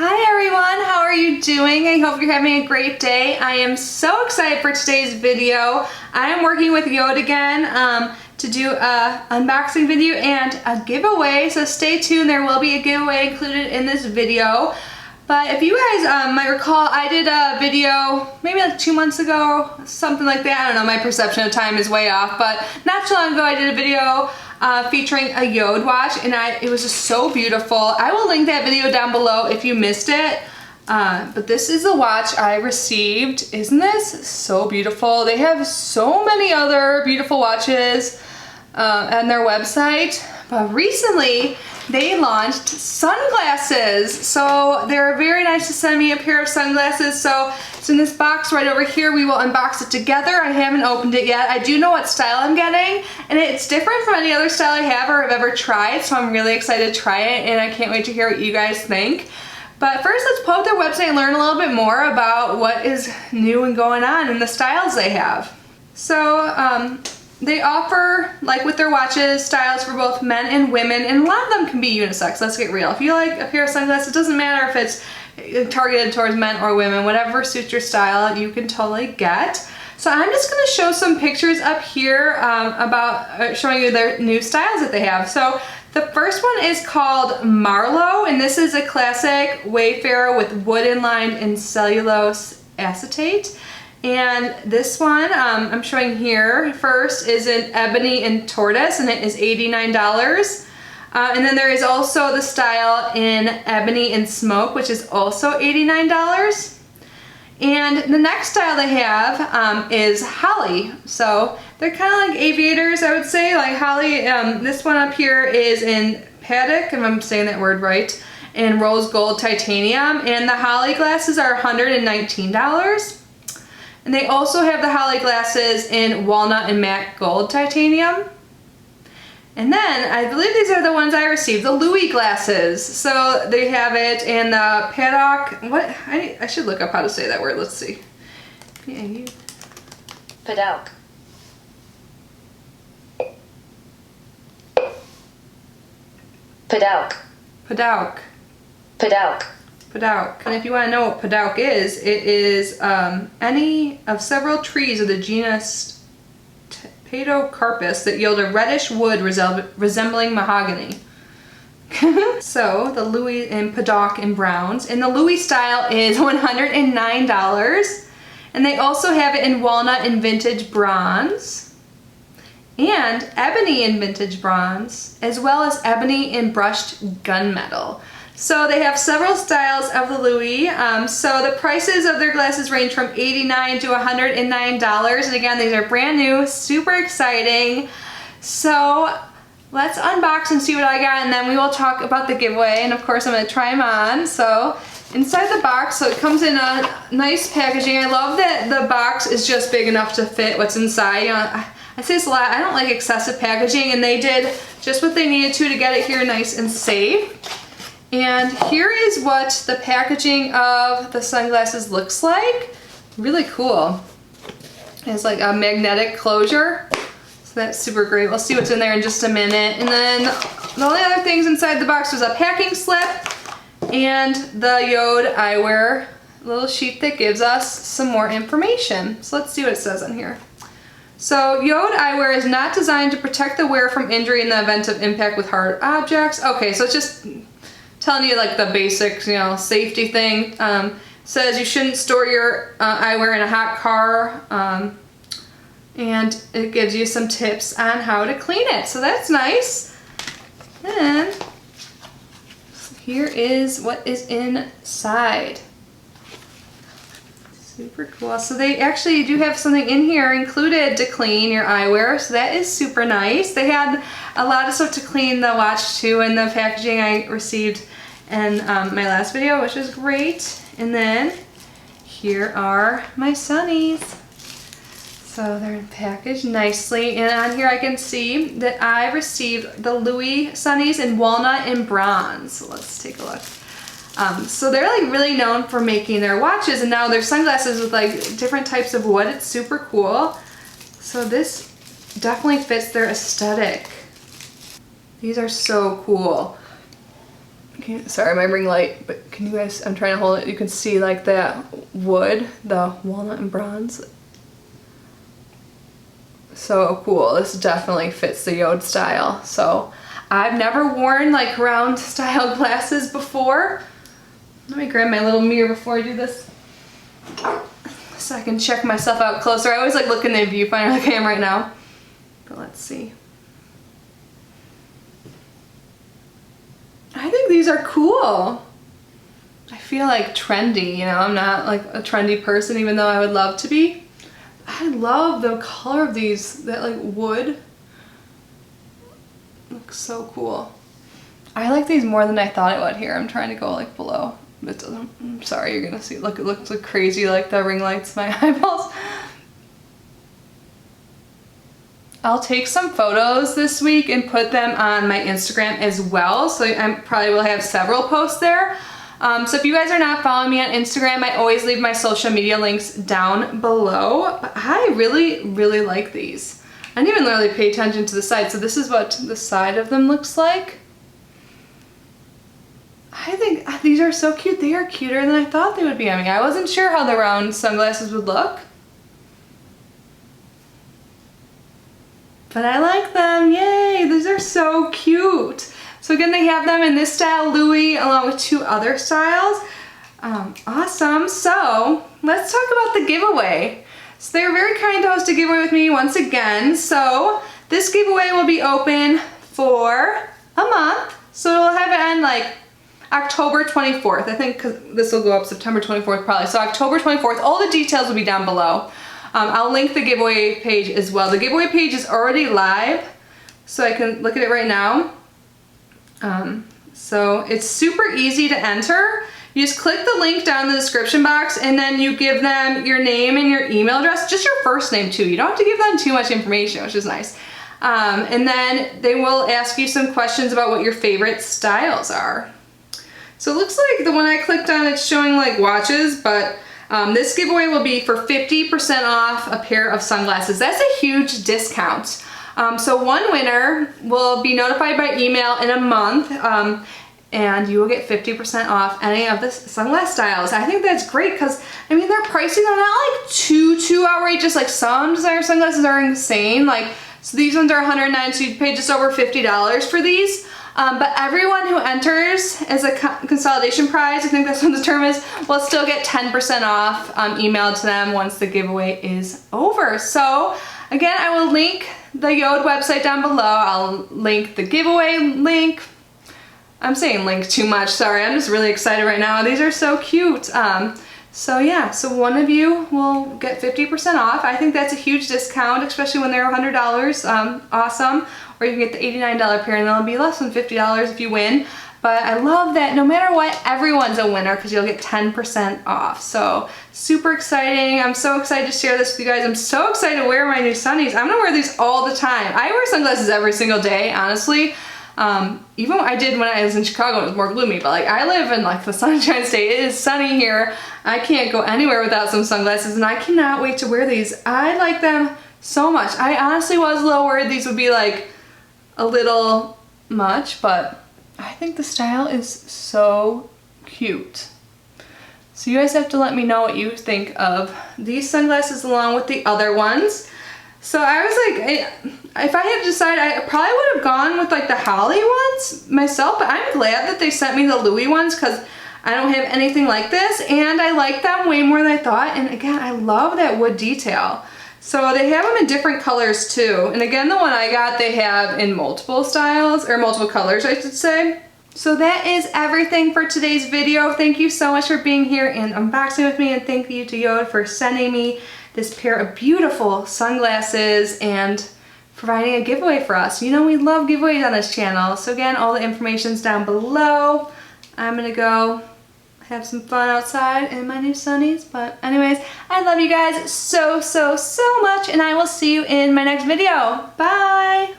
Hi everyone, how are you doing? I hope you're having a great day. I am so excited for today's video. I am working with JORD again to do a unboxing video and a giveaway, so stay tuned. There will be a giveaway included in this video. But if you guys might recall, I did a video maybe like 2 months ago, something like that. I don't know, my perception of time is way off, but not too long ago I did a video featuring a JORD watch, and it was just so beautiful. I will link that video down below if you missed it. But this is the watch I received. Isn't this so beautiful? They have so many other beautiful watches on their website, but recently they launched sunglasses. So they're very nice to send me a pair of sunglasses. So it's in this box right over here. We will unbox it together. I haven't opened it yet. I do know what style I'm getting, and it's different from any other style I have or have ever tried. So I'm really excited to try it, and I can't wait to hear what you guys think. But first, let's pull up their website and learn a little bit more about what is new and going on and the styles they have. So they offer, like with their watches, styles for both men and women, and a lot of them can be unisex. Let's get real. If you like a pair of sunglasses, it doesn't matter if it's targeted towards men or women. Whatever suits your style, you can totally get. So I'm just going to show some pictures up here about showing you their new styles that they have. So the first one is called Marlowe, and this is a classic Wayfarer with wood lined and cellulose acetate. And this one I'm showing here first is in ebony and tortoise, and it is $89. And then there is also the style in ebony and smoke, which is also $89. And the next style they have is holly. So they're kind of like aviators, I would say, like holly. This one up here is in paddock, if I'm saying that word right, and rose gold titanium. And the holly glasses are $119. And they also have the holly glasses in walnut and matte gold titanium. And then I believe these are the ones I received, the Louis glasses. So they have it in the paddock. What? I should look up how to say that word. Let's see. Paddock. Paddock. Paddock. Paddock. Paddock. And if you want to know what paddock is, it is any of several trees of the genus Paedocarpus that yield a reddish wood resembling mahogany. So the Louis in paddock in browns, and the Louis style is $109. And they also have it in walnut and vintage bronze, and ebony in vintage bronze, as well as ebony in brushed gunmetal. So they have several styles of the Louis. So the prices of their glasses range from $89 to $109. And again, these are brand new, super exciting. So let's unbox and see what I got, and then we will talk about the giveaway. And of course, I'm going to try them on. So inside the box, so it comes in a nice packaging. I love that the box is just big enough to fit what's inside. You know, I say this a lot, I don't like excessive packaging, and they did just what they needed to get it here nice and safe. And here is what the packaging of the sunglasses looks like. Really cool. It's like a magnetic closure. So that's super great. We'll see what's in there in just a minute. And then the only other things inside the box was a packing slip and the JORD eyewear little sheet that gives us some more information. So let's see what it says on here. So JORD eyewear is not designed to protect the wearer from injury in the event of impact with hard objects. Okay, so it's just telling you like the basics, you know, safety thing. Says you shouldn't store your eyewear in a hot car, and it gives you some tips on how to clean it. So that's nice. And here is what is inside. Super cool. So they actually do have something in here included to clean your eyewear, so that is super nice. They had a lot of stuff to clean the watch too in the packaging I received in my last video, which is great. And then here are my sunnies. So they're packaged nicely, and on here I can see that I received the Louis sunnies in walnut and bronze. So let's take a look. So they're like really known for making their watches, and now their sunglasses with like different types of wood. It's super cool. So this definitely fits their aesthetic. These are so cool. sorry, my ring light, but can you guys, I'm trying to hold it, you can see like that wood, the walnut and bronze. So cool. This definitely fits the Yod style. So I've never worn like round style glasses before. Let me grab my little mirror before I do this so I can check myself out closer. I always like look in the viewfinder like I am right now. But let's see. I think these are cool. I feel like trendy, you know, I'm not like a trendy person even though I would love to be. I love the color of these, that like wood. Looks so cool. I like these more than I thought it would here. I'm trying to go like below. It doesn't, I'm sorry, you're gonna see, look, it looks like crazy like the ring lights, my eyeballs. I'll take some photos this week and put them on my Instagram as well. So I probably will have several posts there. So if you guys are not following me on Instagram, I always leave my social media links down below. But I really, really like these. I didn't even really pay attention to the side. So this is what the side of them looks like. I think these are so cute. They are cuter than I thought they would be on me. I wasn't sure how the round sunglasses would look. But I like them. Yay! These are so cute. So again, they have them in this style, Louis, along with 2 other styles. Awesome. So let's talk about the giveaway. So they were very kind to host a giveaway with me once again. So this giveaway will be open for a month. So we'll have it end like October 24th. I think because this will go up September 24th probably. So October 24th, all the details will be down below. I'll link the giveaway page as well. The giveaway page is already live, so I can look at it right now. So it's super easy to enter. You just click the link down in the description box and then you give them your name and your email address, just your first name too. You don't have to give them too much information, which is nice. And then they will ask you some questions about what your favorite styles are. So it looks like the one I clicked on, it's showing like watches, but this giveaway will be for 50% off a pair of sunglasses. That's a huge discount. So one winner will be notified by email in a month, and you will get 50% off any of the sunglass styles. I think that's great because, I mean, their prices are not like too outrageous. Like some designer sunglasses are insane. Like, so these ones are $109, so you pay just over $50 for these. But everyone who enters as a consolidation prize, I think that's what the term is, will still get 10% off emailed to them once the giveaway is over. So again, I will link the Yod website down below. I'll link the giveaway link. I'm saying link too much, sorry. I'm just really excited right now. These are so cute. So yeah, so one of you will get 50% off. I think that's a huge discount, especially when they're $100. Awesome. Or you can get the $89 pair and that'll be less than $50 if you win. But I love that no matter what, everyone's a winner because you'll get 10% off. So super exciting. I'm so excited to share this with you guys. I'm so excited to wear my new sunnies. I'm gonna wear these all the time. I wear sunglasses every single day, honestly. Even what I did when I was in Chicago, it was more gloomy, but like I live in like the Sunshine State. It is sunny here. I can't go anywhere without some sunglasses and I cannot wait to wear these. I like them so much. I honestly was a little worried these would be like a little much, but I think the style is so cute. So you guys have to let me know what you think of these sunglasses along with the other ones. So I was like, if I had to decide, I probably would have gone with like the Holly ones myself, but I'm glad that they sent me the Louis ones because I don't have anything like this and I like them way more than I thought. And again, I love that wood detail. So they have them in different colors too. And again, the one I got, they have in multiple styles, or multiple colors, I should say. So that is everything for today's video. Thank you so much for being here and unboxing with me, and thank you to Yod for sending me this pair of beautiful sunglasses and providing a giveaway for us. You know we love giveaways on this channel. So again, all the information's down below. I'm gonna go have some fun outside in my new sunnies. But anyways, I love you guys so much, and I will see you in my next video. Bye!